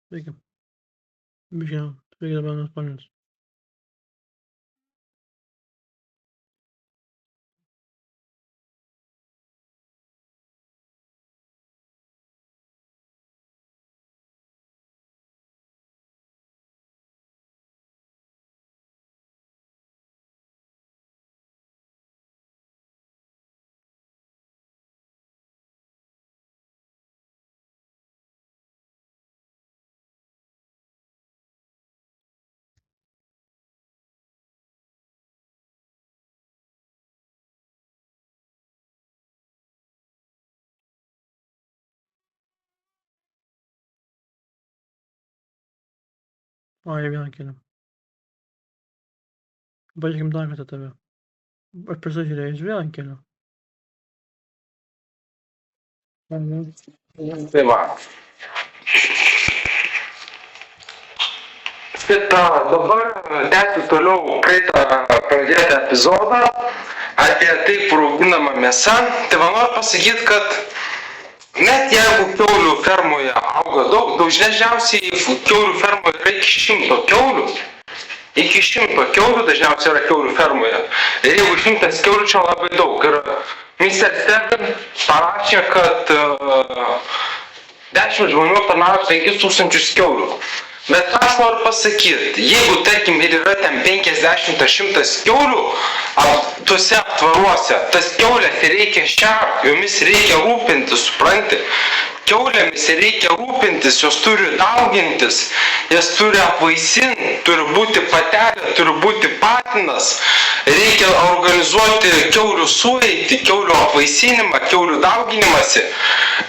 Sveiki. Biškį, sveiki dabar nuspalvinus. O, jie vieną kelią. Pažiūrėkim dar kartą tave. Aš prisižiūrėjus vieną kelią. Tai va. Dabar tęsiu toliau praeitą pradėtą epizodą apie taip rauginamą mėsą. Tai man noriu pasakyti, kad net jeigu kiaulių fermoje auga daug, dažniausiai kiaulių fermoje yra iki 100 kiaulių. Iki 100 kiaulių dažniausiai yra kiaulių fermoje. Ir jeigu 100 kiaulių čia labai daug. Ir Mr. Stephen parašė, kad 10 žmonių aptarnauja 5000 kiaulių. Bet ką aš noriu pasakyti, jeigu tarkim ir yra ten 50-100 kiaulių tuose aptvaruose, tas kiaulės reikia šerti, jomis reikia rūpintis, supranti? Kiaulėmis reikia rūpintis, jos turi daugintis, jas turi apvaisinti, turi būti patelė, turi būti patinas, reikia organizuoti kiaulių sueitį, kiaulių apvaisinimą, kiaulių dauginimąsi.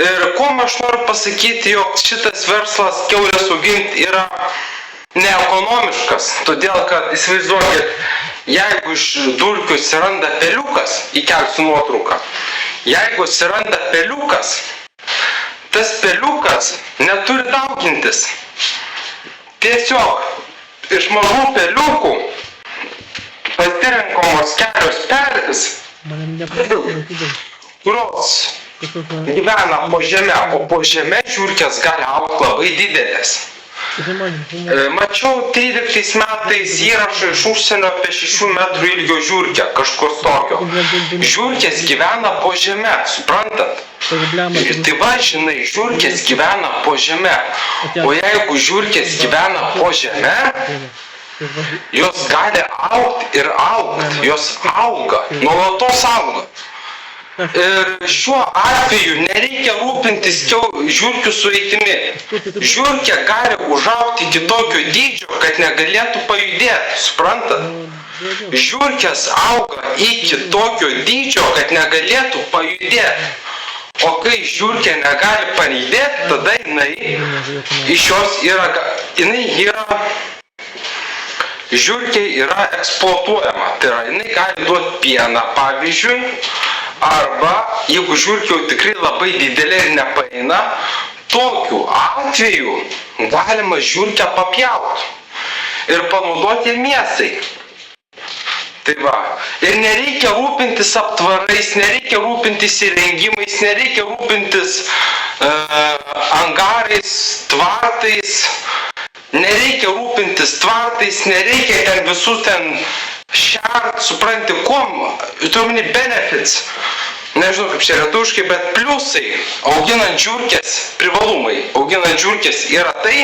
Ir kuo aš noriu pasakyti, jog šitas verslas kiaulės auginti yra neekonomiškas, todėl kad įsivaizduokit, jeigu iš dulkių atsiranda peliukas, įkelsiu nuotrauką, jeigu atsiranda peliukas, tas peliukas neturi daugintis. Tiesiog iš mažų peliukų pasirenkamos kelios pelės, kurios gyvena po žeme, o po žeme žiurkės gali augti labai didelės. Mačiau 13 metais įrašą iš užsienio apie 6 metrų ilgio žiurkę, kažkur tokio. Žiurkės gyvena po žeme, suprantat? Tai va, žinai, žiurkės gyvena po žeme. O jeigu žiurkės gyvena po žeme, jos gali augti ir augti, jos auga, nuolatos auga. Ir šiuo atveju nereikia rūpintis žiurkių sueitimi. Žiurkė gali užaugti iki tokio dydžio, kad negalėtų pajudėti, suprantat? Žiurkės auga iki tokio dydžio, kad negalėtų pajudėti. O kai žiurkė negali pajudėti, tada žiurkė yra eksploatuojama. Tai yra, jinai gali duoti pieną, pavyzdžiui, arba jeigu žiurkė jau tikrai labai didelė ir nepaeina, tokiu atveju galima žiurkę papjauti ir panaudoti mėsai. Tai va, ir nereikia rūpintis aptvarais, nereikia rūpintis įrengimais, nereikia rūpintis angarais, tvartais, nereikia rūpintis tvartais, nereikia ten visus ten šert, supranti, kuom, tuomini benefits, nežinau kaip čia lietuviškai, bet pliusai auginant žiurkės, privalumai auginant žiurkės yra tai,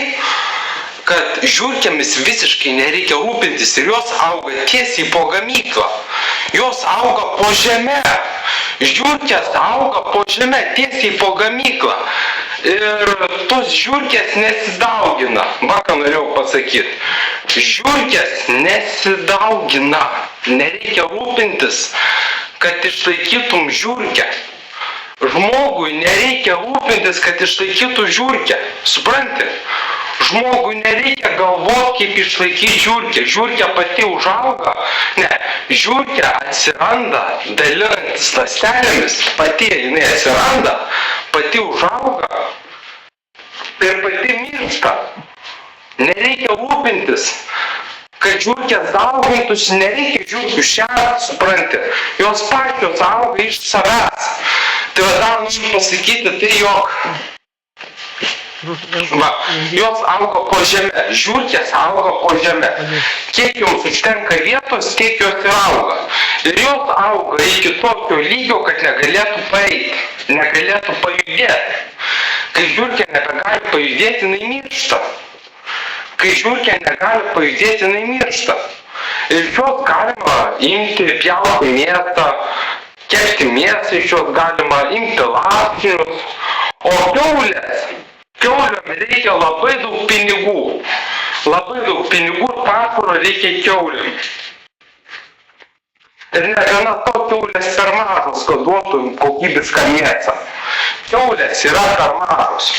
kad žiurkėmis visiškai nereikia rūpintis ir jos auga tiesiai po gamyklą. Jos auga po žeme. Žiurkės auga po žeme tiesiai po gamyklą. Ir tos žiurkės nesidaugina. Va, ką norėjau pasakyti. Žiurkės nesidaugina. Nereikia rūpintis, kad išlaikytum žiurkę. Žmogui nereikia rūpintis, kad išlaikytų žiurkę. Supranti? Žmogui nereikia galvoti, kaip išlaikyti žiurkę. Žiurkė pati užauga. Ne, žiurkė atsiranda dalinantis ląstelėmis. Pati jinai atsiranda, pati užauga ir pati miršta. Nereikia rūpintis, kad žiurkės daugintųsi, nereikia žiurkių šerti, supranti. Jos pačios auga iš savęs. Tai dar noriu pasakyti tai, jog Va, jos auga po žeme, žiurkės auga po žeme. Kiek joms užtenka vietos, tiek jos ir auga. Ir jos auga iki tokio lygio, kad negalėtų paeiti, negalėtų pajudėti. Kai žiurkė nebegali pajudėti, jinai miršta. Kai žiurkė negali pajudėti, jinai miršta. Ir jos galima imti, pjauti mėsą, kepti mėsą iš jos galima, imti lapinius. O kiauliam reikia labai daug pinigų. Labai daug pinigų ir pašaro reikia kiauliam. Ir negana to, kiaulės per mažos, kad duotų kokybišką mėsą. Kiaulės yra per mažos.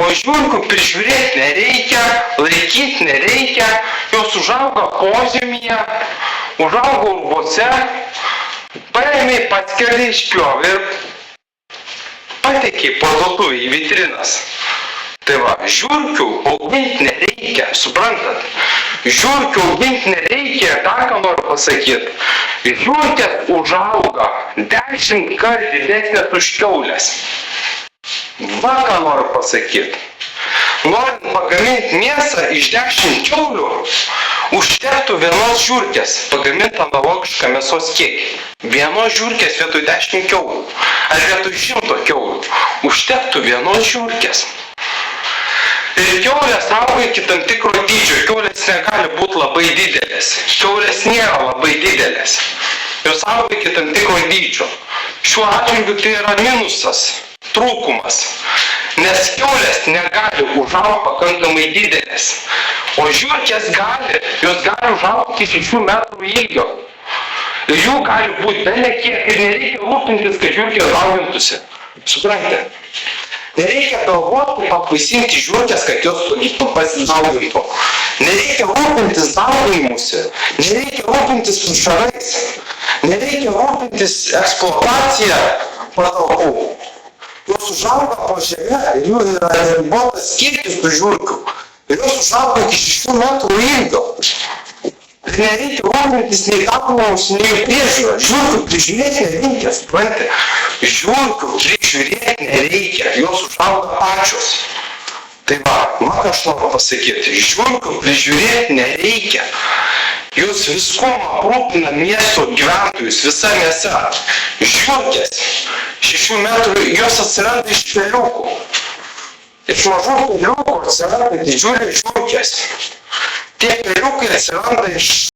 O žiurkių prižiūrėti nereikia, laikyti nereikia. Jos užauga požemyje, užauga urvuose, paėmė paskeli išpjovė ir pateikė parduotuvę į vitrinas. Tai va, žiurkių auginti nereikia, suprantat? Žiurkių auginti nereikia, dar ką noriu pasakyti. Žiurkės užauga 10 kartų didesnės už kiaulės. Va ką noriu pasakyti. Norint pagaminti mėsą iš 10 kiaulių, užtektų vienos žiurkės pagaminti analogišką mėsos kiekį. Vienos žiurkės vietoj 10 kiaulių. Ar vietoj 100 kiaulių. Užtektų vienos žiurkės. Ir kiaulės auga iki tam tikro dydžio. Kiaulės negali būti labai didelės. Kiaulės nėra labai didelės. Jos auga iki tam tikro dydžio. Šiuo atžvilgiu tai yra minusas, trūkumas. Nes kiaulės negali užaugti pakankamai didelės. O žiurkės gali, jos gali užaugti iki 6 metrų ilgio. Ir jų gali būti bene kiek ir nereikia rūpintis, kad žiurkės daugintųsi. Suprantate? Nereikia galvoti, papaisinti žiurkės, kad jos pasidaugintų. Nereikia rūpintis dauginimusi. Nereikia rūpintis pašarais. Nereikia rūpintis eksploatacija patalpų. Jos užauga po žeme ir jų yra ribotas kiekis tų žiurkių. Ir jos užauga iki 6 metrų ilgio. Ir nereikia rūpintis nei dauginimus, nei priežiūrą. Žiurkių prižiūrėti nereikia, suprantate? Žiurkių prižiūrėti nereikia, jos užauga pačios. Tai va, ką aš noriu pasakyti, žiurkių prižiūrėti nereikia. Jūs viskuom aprūpina miesto gyventojus, visa mėsa. Žiurkės 6 metrų, jos atsiranda iš peliukų. Iš mažų peliukų atsiranda didžiulės žiurkės. Tie peliukai atsiranda iš